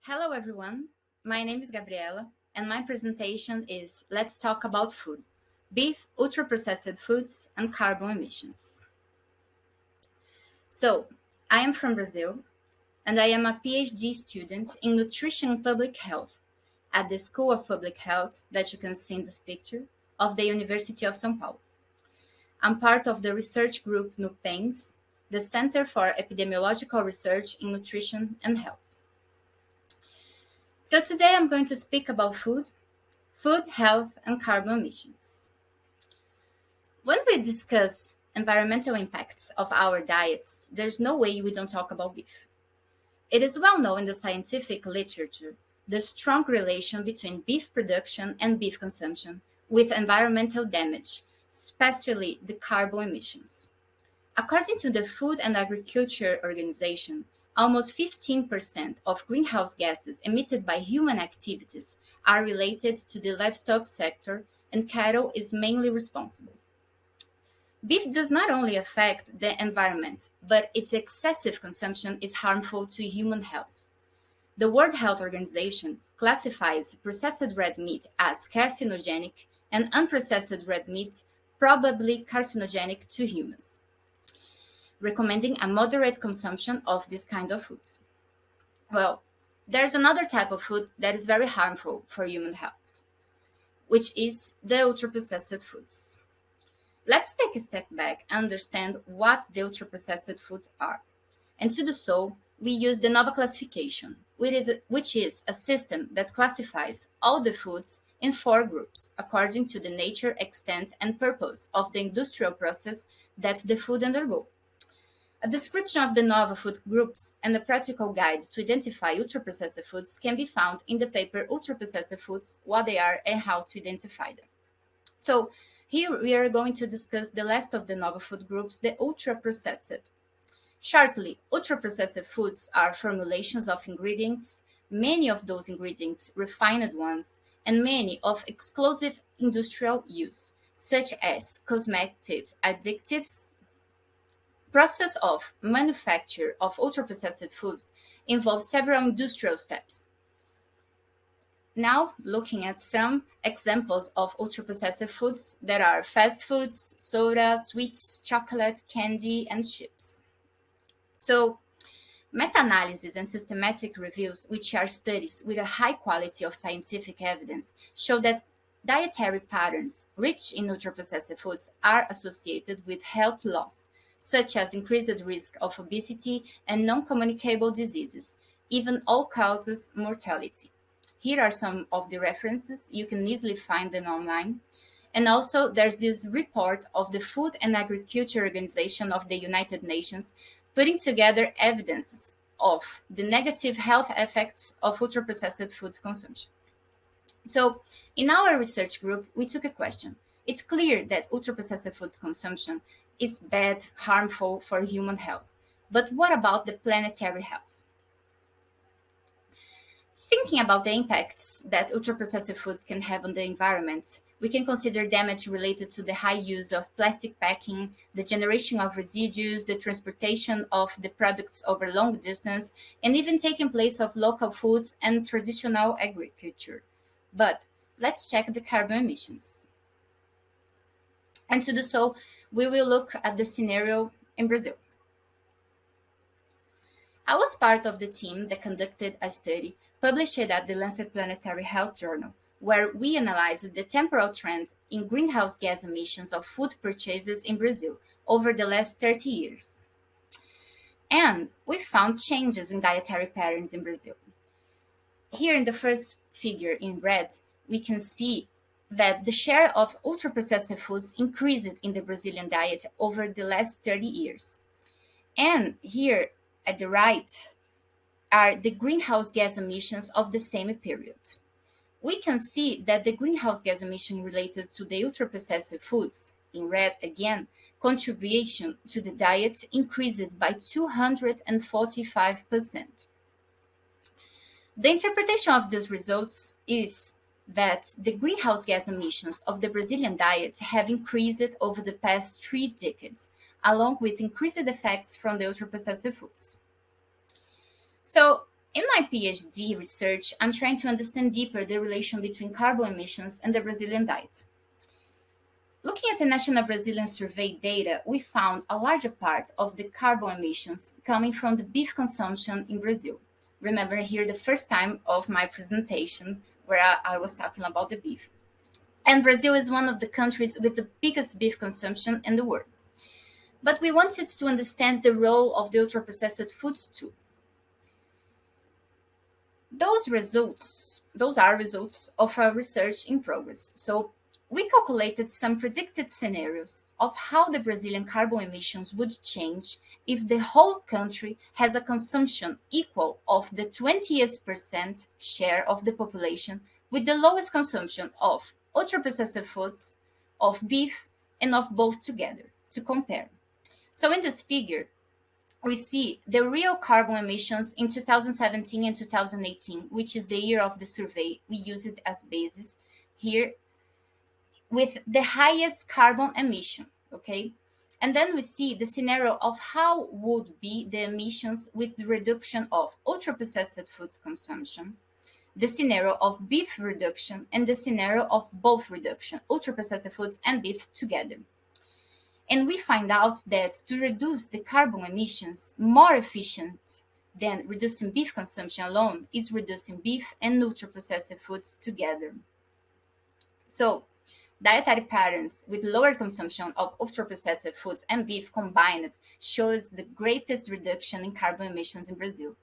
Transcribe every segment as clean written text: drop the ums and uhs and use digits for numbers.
Hello everyone, my name is Gabriela and my presentation is Let's Talk About Food, Beef, Ultra-Processed Foods and Carbon Emissions. So, I am from Brazil and I am a PhD student in Nutrition and Public Health at the School of Public Health that you can see in this picture of the University of São Paulo. I'm part of the research group NUPENS, the Center for Epidemiological Research in Nutrition and Health. So today I'm going to speak about food, health, and carbon emissions. When we discuss environmental impacts of our diets, there's no way we don't talk about beef. It is well known in the scientific literature the strong relation between beef production and beef consumption with environmental damage, especially the carbon emissions. According to the Food and Agriculture Organization, almost 15% of greenhouse gases emitted by human activities are related to the livestock sector, and cattle is mainly responsible. Beef does not only affect the environment, but its excessive consumption is harmful to human health. The World Health Organization classifies processed red meat as carcinogenic and unprocessed red meat probably carcinogenic to humans, recommending a moderate consumption of these kinds of foods. Well, there's another type of food that is very harmful for human health, which is the ultra-processed foods. Let's take a step back and understand what the ultra-processed foods are. And to do so, we use the NOVA classification, which is a system that classifies all the foods in 4 groups according to the nature, extent, and purpose of the industrial process that the food undergo. A description of the NOVA food groups and a practical guide to identify ultra-processed foods can be found in the paper Ultra-Processed Foods, What They Are and How to Identify Them. So here we are going to discuss the last of the NOVA food groups, the ultra-processed. Shortly, ultra-processed foods are formulations of ingredients, many of those ingredients refined ones, and many of exclusive industrial use, such as cosmetics, additives. Process of manufacture of ultra-processed foods involves several industrial steps. Now, looking at some examples of ultra-processed foods that are fast foods, soda, sweets, chocolate, candy, and chips. So, meta-analysis and systematic reviews, which are studies with a high quality of scientific evidence, show that dietary patterns rich in ultra-processed foods are associated with health loss, such as increased risk of obesity and non-communicable diseases, even all-causes mortality. Here are some of the references. You can easily find them online. And also, there's this report of the Food and Agriculture Organization of the United Nations putting together evidence of the negative health effects of ultra-processed foods consumption. So, in our research group, we took a question. It's clear that ultra-processed foods consumption is bad, harmful for human health. But what about the planetary health? Thinking about the impacts that ultra-processed foods can have on the environment, we can consider damage related to the high use of plastic packing, the generation of residues, the transportation of the products over long distance, and even taking place of local foods and traditional agriculture. But let's check the carbon emissions. And to do so, we will look at the scenario in Brazil. I was part of the team that conducted a study published at the Lancet Planetary Health Journal, where we analyzed the temporal trend in greenhouse gas emissions of food purchases in Brazil over the last 30 years. And we found changes in dietary patterns in Brazil. Here in the first figure in red, we can see that the share of ultra-processed foods increased in the Brazilian diet over the last 30 years. And here at the right are the greenhouse gas emissions of the same period. We can see that the greenhouse gas emission related to the ultra-processed foods, in red again, contribution to the diet increased by 245%. The interpretation of these results is that the greenhouse gas emissions of the Brazilian diet have increased over the past 3 decades, along with increased effects from the ultra-processed foods. So, in my PhD research, I'm trying to understand deeper the relation between carbon emissions and the Brazilian diet. Looking at the National Brazilian Survey data, we found a larger part of the carbon emissions coming from the beef consumption in Brazil. Remember here the first time of my presentation where I was talking about the beef. And Brazil is one of the countries with the biggest beef consumption in the world. But we wanted to understand the role of the ultra-processed foods too. Those are results of our research in progress. So we calculated some predicted scenarios of how the Brazilian carbon emissions would change if the whole country has a consumption equal of the 20% share of the population with the lowest consumption of ultra-processed foods, of beef, and of both together to compare. So in this figure, we see the real carbon emissions in 2017 and 2018, which is the year of the survey. We use it as basis here with the highest carbon emission, okay? And then we see the scenario of how would be the emissions with the reduction of ultra-processed foods consumption, the scenario of beef reduction, and the scenario of both reduction, ultra-processed foods and beef together. And we find out that to reduce the carbon emissions, more efficient than reducing beef consumption alone is reducing beef and ultra-processed foods together. So dietary patterns with lower consumption of ultra-processed foods and beef combined shows the greatest reduction in carbon emissions in Brazil.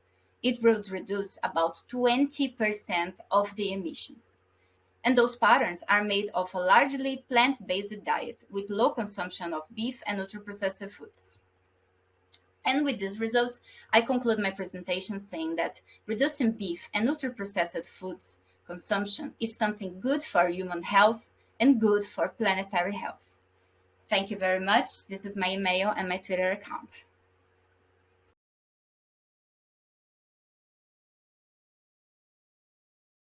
It would reduce about 20% of the emissions. And those patterns are made of a largely plant-based diet with low consumption of beef and ultra-processed foods. And with these results, I conclude my presentation saying that reducing beef and ultra-processed foods consumption is something good for human health and good for planetary health. Thank you very much. This is my email and my Twitter account.